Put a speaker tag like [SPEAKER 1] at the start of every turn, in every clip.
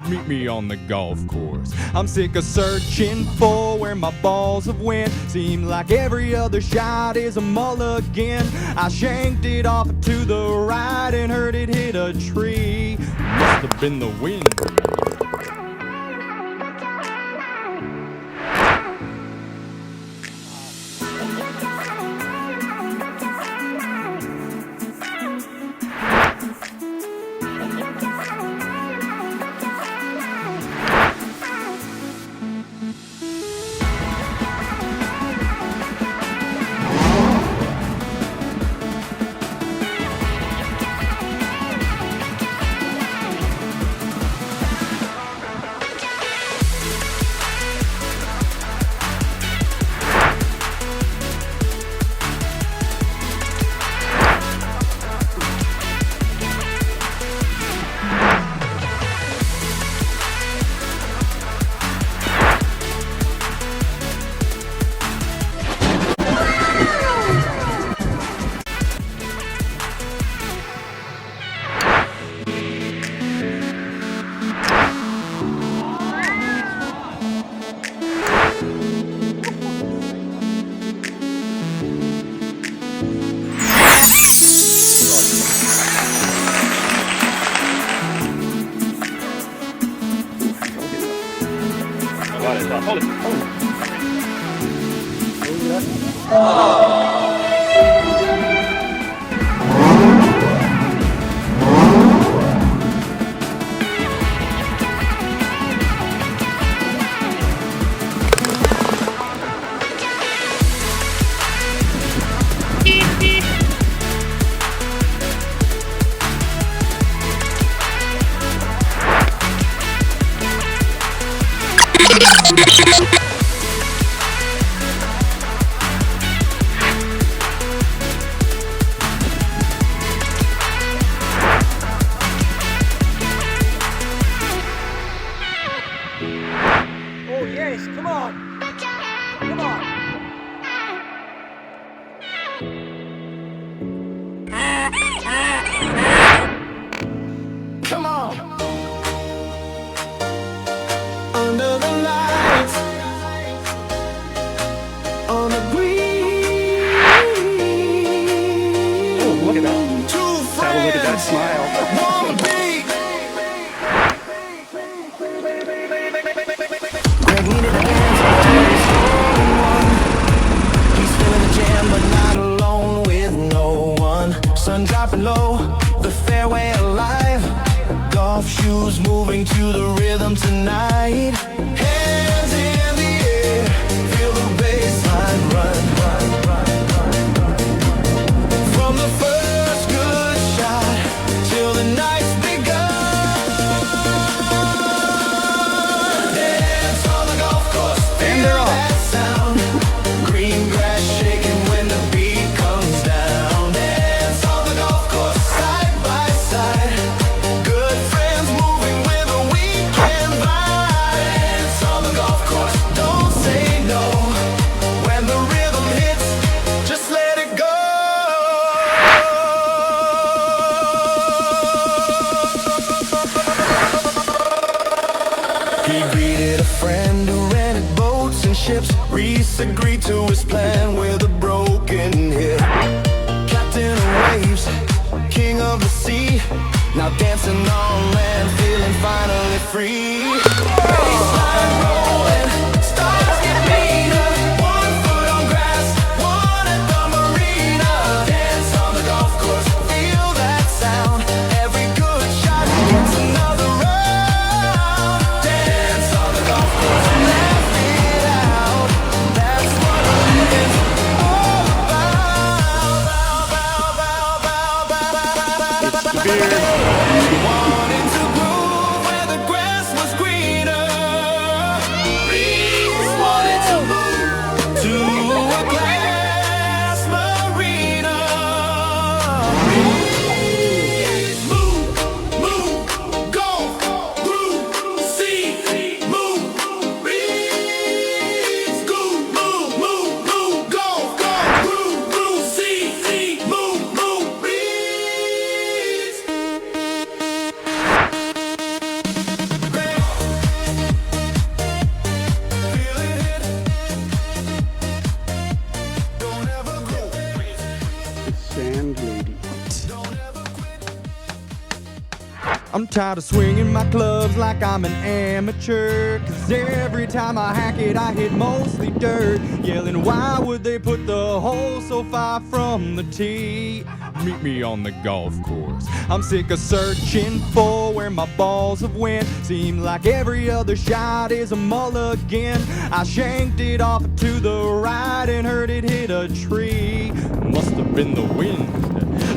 [SPEAKER 1] Meet me on the golf course. I'm sick of searching for where my balls have went. Seem like every other shot is a mulligan. I shanked it off to the right and heard it hit a tree. Must have been the wind.
[SPEAKER 2] Oh yes, come on! Come on! Come on! Under the lights, on the green.
[SPEAKER 3] Oh, look at that. Have a look at that smile.
[SPEAKER 2] One beat. Greg needed a dance, he's feeling the jam, but not alone with no one. Sun dropping low, the fairway alive. Golf shoes moving to the rhythm tonight. Hands in the air, feel the bassline run. From the first good shot till the night's begun. Dance on the golf course, feel that sound. Green grass shaking when the beat comes down. Dance on the golf course, side by side. Good friends moving with a weekend vibe. Dance on the golf course, don't say no. When the rhythm hits, just let it go. He greeted a friend who rented boats and ships. Reese agreed to his plan with a broken hip. Captain of waves, king of the sea. Now dancing on land, feeling finally free. Baseline rolling, stars get meaner. 1 foot on grass, 1 at the marina. Dance on the golf course, feel that sound. Every good shot gets another round. Dance on the golf course, laugh it out. That's what living's all about.
[SPEAKER 3] It's the beer.
[SPEAKER 2] Wanted to groove where the grass was
[SPEAKER 1] I'm tired of swinging my clubs like I'm an amateur, 'cause every time I hack it I hit mostly dirt, yelling why would they put the hole so far from the tee? Meet me on the golf course. I'm sick of searching for where my balls have went. Seem like every other shot is a mulligan. I shanked it off to the right and heard it hit a tree. Must have been the wind.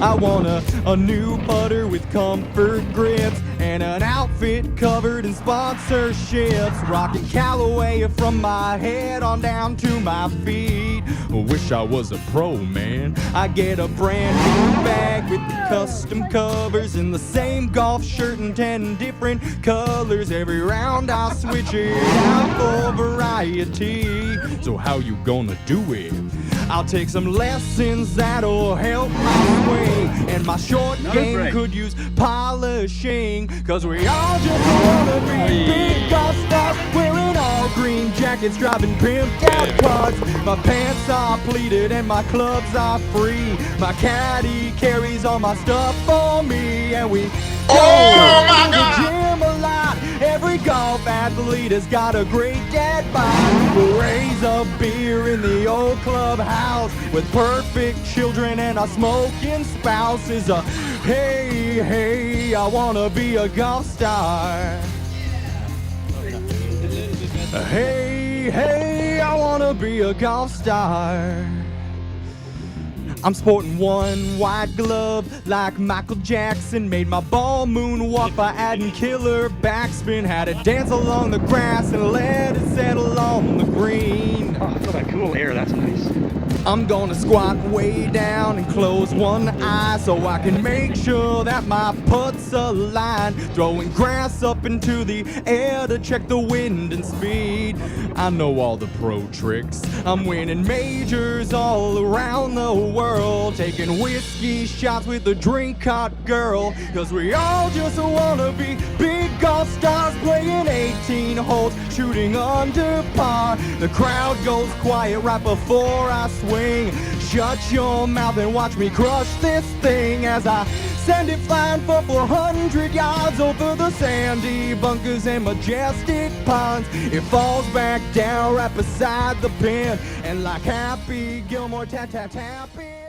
[SPEAKER 1] I want a new putter with comfort grips and an outfit covered in sponsorships. Rocking Callaway from my head on down to my feet. Wish I was a pro, man. I get a brand new bag with the custom covers and the same golf shirt in 10 different colors. Every round I switch it out for variety. So how you gonna do it? I'll take some lessons that'll help my swing, and my short game could use polishing, 'cause we all just wanna be big golf stars, wearing all green jackets, driving pimped out cars. My pants are pleated and my clubs are free. My caddy carries all my stuff for me, and we go to the gym a lot. Every golf athlete has got a great dad bod. We'll raise a beer in the old clubhouse with perfect children and a smoking spouse. Is a hey, hey, I wanna be a golf star. Hey, hey, I wanna be a golf star. I'm sporting one white glove like Michael Jackson. Made my ball moonwalk by adding killer backspin. Had it dance along the grass and let it settle on the green.
[SPEAKER 3] Oh, feel that cool air, that's nice.
[SPEAKER 1] I'm gonna squat way down and close one eye so I can make sure that my putt's aligned. Throwing grass up into the air to check the wind and speed. I know all the pro tricks. I'm winning majors all around the world, taking whiskey shots with a drink hot girl. 'Cause we all just wanna be big golf stars, playing 18 holes, shooting under par. The crowd goes quiet right before I swing. Shut your mouth and watch me crush this thing as I send it flying for 400 yards over the sandy bunkers and majestic ponds. It falls back down right beside the pin, and like Happy Gilmore, tap tap tapping.